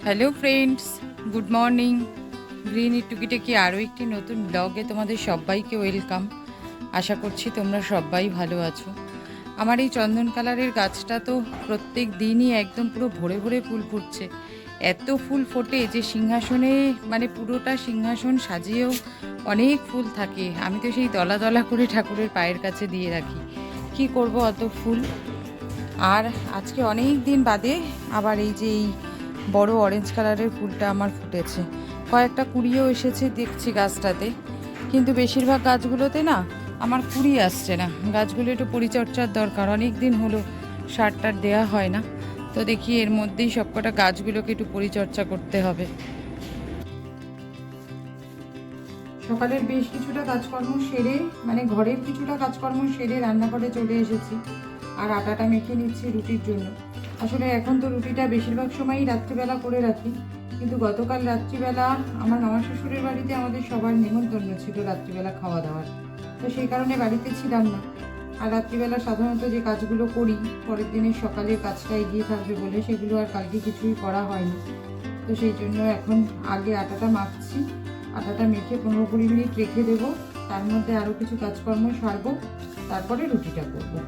Hello friends, good morning. Green টুকিটাকি আরও একটি নতুন ব্লগে তোমাদের সবাইকে ওয়েলকাম। আশা করছি তোমরা সবাই ভালো আছো। আমার এই চন্দন কালারের গাছটা তো প্রত্যেক দিনই একদম পুরো ভরে ভরে ফুল ফুটছে। এত ফুল ফোটে যে সিংহাসনে মানে পুরোটা সিংহাসন সাজিয়েও অনেক ফুল থাকে। আমি তো সেই দলা দলা করে ঠাকুরের পায়ের কাছে দিয়ে রাখি। কি করব অত ফুল। আর আজকে অনেক দিন বাদে আবার এই যে এই বড় অরেঞ্জ কালারের ফুলটা আমার ফুটেছে। কয়েকটা কুড়িও এসেছে দেখছি গাছটাতে, কিন্তু বেশিরভাগ গাছগুলোতে না আমার কুড়ি আসছে না। গাছগুলো একটু পরিচর্যার দরকার, অনেক দিন হলো সার টার দেওয়া হয় না। তো দেখি এর মধ্যেই সবকটা গাছগুলোকে একটু পরিচর্যা করতে হবে। সকালের বেশ কিছুটা কাজকর্ম সেরে মানে ঘরের কিছুটা কাজকর্ম সেরে রান্নাঘরে চলে এসেছি আর আটাটা মেখে নিচ্ছি রুটির জন্য। আসলে এখন তো রুটিটা বেশিরভাগ সময়ই রাত্রিবেলা করে রাখি, কিন্তু গতকাল রাত্রিবেলা আমার মামা শ্বশুরের বাড়িতে আমাদের সবার নেমন্তন্ন ছিল রাত্রিবেলা খাওয়া দাওয়ার, তো সেই কারণে বাড়িতে ছিলাম না। আর রাত্রিবেলা সাধারণত যে কাজগুলো করি পরের দিনের সকালে কাজটা এগিয়ে থাকবে বলে সেগুলো আর কালকে কিছুই করা হয়নি। তো সেই জন্য এখন আগে আটাটা মাখছি। আটাটা মেখে 15-20 মিনিট রেখে দেবো, তার মধ্যে আরও কিছু কাজকর্ম সারবো, তারপরে রুটিটা করবো।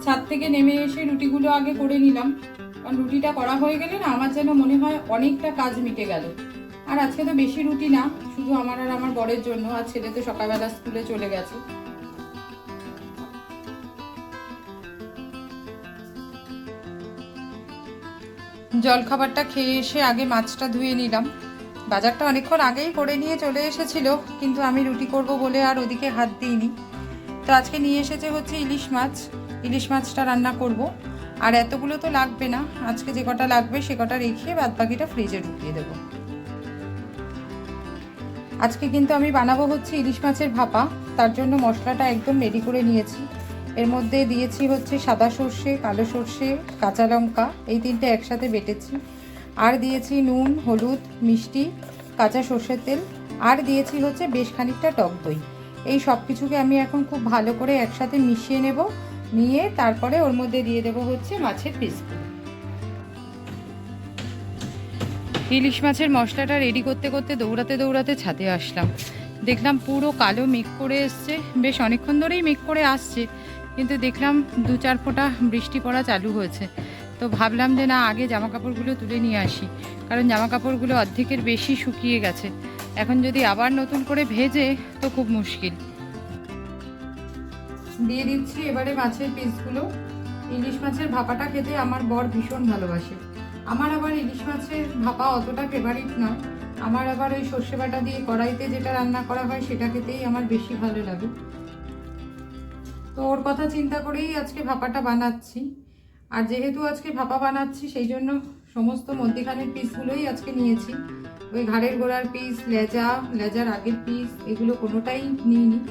ছাদ থেকে নেমে এসে রুটিগুলো আগে করে নিলাম, কারণ রুটিটা করা হয়ে গেলে না আমার যেন মনে হয় অনেকটা কাজ মিটে গেল। আর আজকে তো বেশি রুটি না, শুধু আমার আর আমার বরের জন্য। আর ছেলে তো সকালবেলা স্কুলে চলে গেছে। জলখাবারটা খেয়ে এসে আগে মাছটা ধুয়ে নিলাম। বাজারটা অনেকক্ষণ আগেই করে নিয়ে চলে এসেছিল, কিন্তু আমি রুটি করব বলে আর ওদিকে হাত দিইনি। তো আজকে নিয়ে এসেছে হচ্ছে ইলিশ মাছ। ইলিশ মাছটা রান্না করব। আর এতগুলো তো লাগবে না, আজকে যে কটা লাগবে সে কটা রেখে বাদ বাকিটা ফ্রিজে ঢুকিয়ে দেবো। আজকে কিন্তু আমি বানাবো হচ্ছে ইলিশ মাছের ভাপা। তার জন্য মশলাটা একদম রেডি করে নিয়েছি। এর মধ্যে দিয়েছি হচ্ছে সাদা সর্ষে, কালো সর্ষে, কাঁচা লঙ্কা, এই তিনটে একসাথে বেটেছি। আর দিয়েছি নুন, হলুদ, মিষ্টি, কাঁচা সর্ষের তেল, আর দিয়েছি হচ্ছে বেশ খানিকটা টক দই। এই সব কিছুকে আমি এখন খুব ভালো করে একসাথে মিশিয়ে নেব। নিয়ে তারপরে ওর মধ্যে দিয়ে দেবো হচ্ছে মাছের পিসগুলো। ইলিশ মাছের মশলাটা রেডি করতে করতে দৌড়াতে দৌড়াতে ছাদে আসলাম। দেখলাম পুরো কালো মেঘ করে এসছে, বেশ অনেকক্ষণ ধরেই মেঘ করে আসছে, কিন্তু দেখলাম 2-4 ফোঁটা বৃষ্টি পড়া চালু হয়েছে। তো ভাবলাম যে না, আগে জামা কাপড়গুলো তুলে নিয়ে আসি, কারণ জামা কাপড়গুলো অর্ধেকের বেশি শুকিয়ে গেছে। এখন যদি আবার নতুন করে ভেজে তো খুব মুশকিল। দিয়ে দিচ্ছি এবারে মাছের পিসগুলো। ইলিশ মাছের ভাপাটা খেতে আমার বর ভীষণ ভালোবাসে। আমার আবার ইলিশ মাছের ভাপা অতটা ফেভারিট নয়। আমার আবার ওই সর্ষে বাটা দিয়ে কড়াইতে যেটা রান্না করা হয় সেটা খেতেই আমার বেশি ভালো লাগে। তো ওর কথা চিন্তা করেই আজকে ভাপাটা বানাচ্ছি। আর যেহেতু আজকে ভাপা বানাচ্ছি সেই জন্য সমস্ত মধ্যিখানের পিসগুলোই আজকে নিয়েছি। ওই ঘাড়ের গোড়ার পিস, লেজার আগের পিস, এগুলো কোনোটাই নিইনি,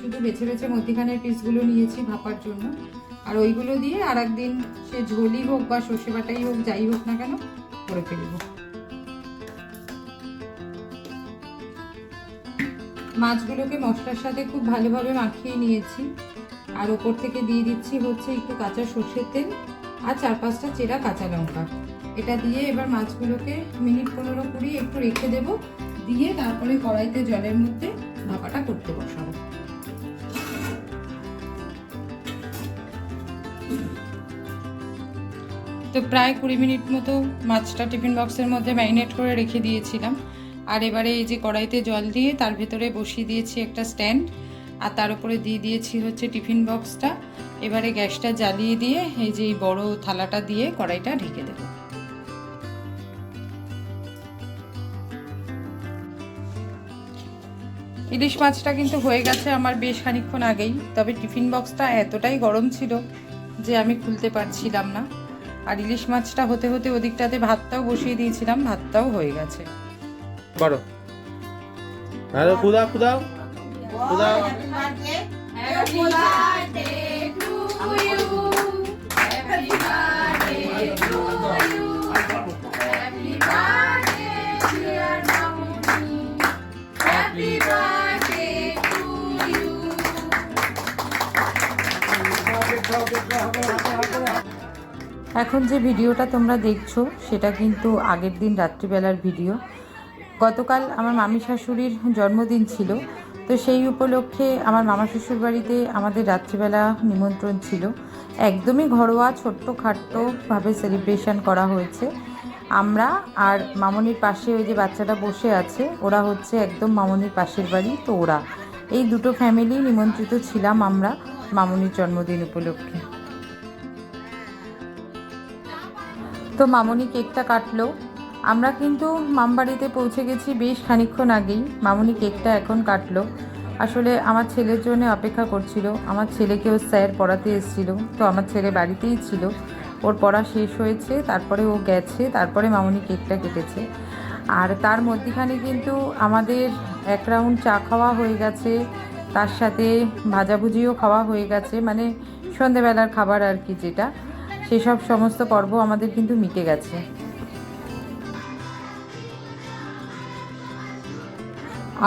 শুধু বেছে বেছে মধ্যিখানের পিসগুলো নিয়েছি ভাপার জন্য। আর ওইগুলো দিয়ে আর একদিন সে ঝোলই হোক বা সর্ষে বাটাই হোক, যাই হোক না কেন, করে ফেলবো। মাছগুলোকে মশলার সাথে খুব ভালোভাবে মাখিয়ে নিয়েছি। আর ওপর থেকে দিয়ে দিচ্ছি হচ্ছে একটু কাঁচা সর্ষের তেল আর 4-5টা চেরা কাঁচা লঙ্কা। এটা দিয়ে এবার মাছগুলোকে মিনিট 15-20 একটু রেখে দেব। দিয়ে তারপরে কড়াইতে জলের মধ্যে ভাপাটা করতে বসাবো। তো প্রায় 20 মিনিট মতো মাছটা টিফিন বক্সের মধ্যে ম্যারিনেট করে রেখে দিয়েছিলাম। আর এবারে এই যে কড়াইতে জল দিয়ে তার ভেতরে বসিয়ে দিয়েছি একটা স্ট্যান্ড, আর তার উপরে দিয়ে দিয়েছি হচ্ছে টিফিন বক্সটা। এবারে গ্যাসটা জ্বালিয়ে দিয়ে এই যে এই বড় থালাটা দিয়ে কড়াইটা ঢেকে দেব। ইলিশ মাছটা কিন্তু হয়ে গেছে আমার বেশ খানিকক্ষণ আগেই, তবে টিফিন বক্সটা এতটাই গরম ছিল যে আমি খুলতে পারছিলাম না। আর ইলিশ মাছটা হতে হতে ওদিকটাতে ভাতটাও বসিয়ে দিয়েছিলাম, ভাতটাও হয়ে গেছে। করো আরে কুদাও কুদাও কুদাও। Happy birthday to you. এখন যে ভিডিওটা তোমরা দেখছো সেটা কিন্তু আগের দিন রাত্রিবেলার ভিডিও। গতকাল আমার মামি শাশুড়ির জন্মদিন ছিল, তো সেই উপলক্ষে আমার মামা শ্বশুর বাড়িতে আমাদের রাত্রিবেলা নিমন্ত্রণ ছিল। একদমই ঘরোয়া ছোট্টখাট্টোভাবে সেলিব্রেশন করা হয়েছে। আমরা আর মামনির পাশে ওই যে বাচ্চাটা বসে আছে, ওরা হচ্ছে একদম মামনির পাশের বাড়ি, তো ওরা এই দুটো ফ্যামিলি নিমন্ত্রিত ছিলাম আমরা মামনির জন্মদিন উপলক্ষে। তো মামনি কেকটা কাটলো। আমরা কিন্তু মামবাড়িতে পৌঁছে গেছি বেশ খানিকক্ষণ আগেই। মামনি কেকটা এখন কাটলো। আসলে আমার ছেলের জন্য অপেক্ষা করছিল। আমার ছেলেকেও স্যার পড়াতে এসেছিল, তো আমার ছেলে বাড়িতেই ছিল। ওর পড়া শেষ হয়েছে, তারপরে ও গেছে, তারপরে মামনি কেকটা কেটেছে। আর তার মধ্যেখানে কিন্তু আমাদের এক রাউন্ড চা খাওয়া হয়ে গেছে, তার সাথে ভাজাভুজিও খাওয়া হয়ে গেছে, মানে সন্ধেবেলার খাবার আর কি, যেটা সেসব সমস্ত পর্ব আমাদের কিন্তু মিটে গেছে।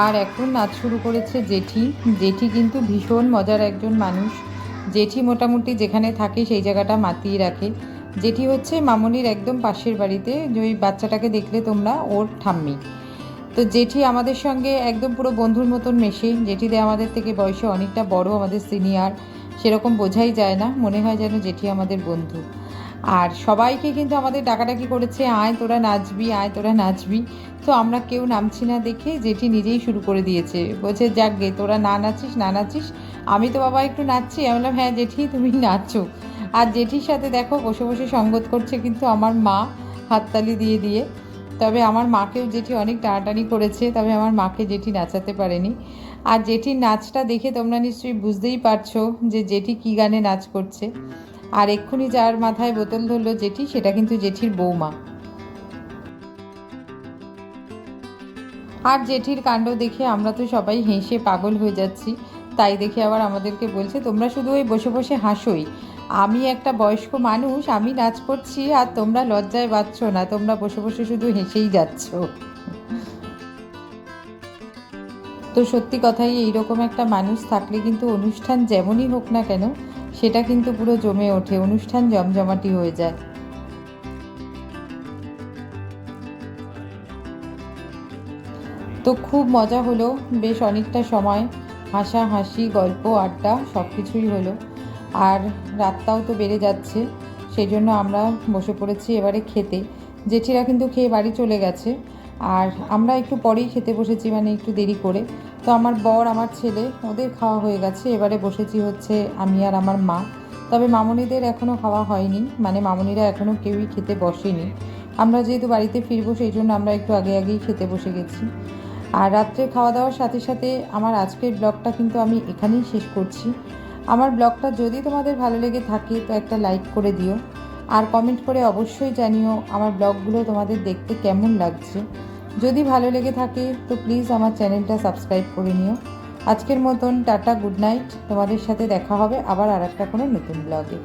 আর এখন নাচ শুরু করেছে জেঠি। জেঠি কিন্তু ভীষণ মজার একজন মানুষ। জেঠি মোটামুটি যেখানে থাকে সেই জায়গাটা মাতিয়ে রাখে। জেঠি হচ্ছে মামনির একদম পাশের বাড়িতে, যে ওই বাচ্চাটাকে দেখলে তোমরা, ওর ঠাম্মি। তো জেঠি আমাদের সঙ্গে একদম পুরো বন্ধুর মতন মেশে। জেঠিদের আমাদের থেকে বয়সে অনেকটা বড়, আমাদের সিনিয়র, সেরকম বোঝাই যায় না, মনে হয় যেন জেঠি আমাদের বন্ধু। আর সবাইকে কিন্তু আমাদের ডাকাডাকি করেছে, আয় তোরা নাচবি, আয় তোরা নাচবি। তো আমরা কেউ নামছি না দেখে জেঠি নিজেই শুরু করে দিয়েছে, বলছে যাক গে তোরা না নাচিস না নাচিস, আমি তো বাবা একটু নাচছি। আমি বললাম হ্যাঁ জেঠি তুমি নাচো। আর জেঠির সাথে দেখো বসে বসে সঙ্গত করছে কিন্তু আমার মা, হাততালি দিয়ে দিয়ে। তবে আমার মাকেও জেঠি অনেক টানাটানি করেছে, তবে আমার মাকে জেঠি নাচাতে পারেনি। আর জেঠির নাচটা দেখে তোমরা নিশ্চয়ই বুঝতেই পারছো যে জেঠি কী গানে নাচ করছে। আর এক্ষুনি যার মাথায় বোতল ধরলো জেঠি, সেটা কিন্তু জেঠির বৌমা। আর জেঠির কাণ্ড দেখে আমরা তো সবাই হেসে পাগল হয়ে যাচ্ছি। তাই দেখে আবার আমাদেরকে বলছে তোমরা শুধু ওই বসে বসে হাসোই, আমি একটা বয়স্ক মানুষ, আমি নাচ করছি আর তোমরা লজ্জায় পাচ্ছ না, তোমরা বসে বসে শুধু হেসেই যাচ্ছ। তো সত্যি কথাই, এইরকম একটা মানুষ থাকলে কিন্তু অনুষ্ঠান যেমনই হোক না কেন সেটা কিন্তু পুরো জমে ওঠে, অনুষ্ঠান জমজমাটি হয়ে যায়। তো খুব মজা হলো, বেশ অনেকটা সময় হাসাহাসি গল্প আড্ডা সব কিছুই হলো। আর রাতটাও তো বেড়ে যাচ্ছে, সেই জন্য আমরা বসে পড়েছি এবারে খেতে। জেঠিরা কিন্তু খেয়ে বাড়ি চলে গেছে, আর আমরা একটু পরেই খেতে বসেছি, মানে একটু দেরি করে। তো আমার বর আমার ছেলে ওদের খাওয়া হয়ে গেছে, এবারে বসেছি হচ্ছে আমি আর আমার মা। তবে মামনিদের এখনও খাওয়া হয়নি, মানে মামনিরা এখনও কেউই খেতে বসেনি। আমরা যেহেতু বাড়িতে ফিরবো সেই জন্য আমরা একটু আগেই খেতে বসে গেছি। আর রাত্রে খাওয়া দাওয়ার সাথে সাথে আমার আজকের ব্লগটা কিন্তু আমি এখানেই শেষ করছি। আমার ব্লগটা যদি তোমাদের ভালো লেগে থাকে তো একটা লাইক করে দিও, আর কমেন্ট করে অবশ্যই জানিও আমার ব্লগগুলো তোমাদের দেখতে কেমন লাগছে। যদি ভালো লেগে থাকে তো প্লিজ আমার চ্যানেলটা সাবস্ক্রাইব করে নিও। আজকের মতন টাটা, গুড নাইট। তোমাদের সাথে দেখা হবে আবার আর একটা কোনো নতুন ব্লগে।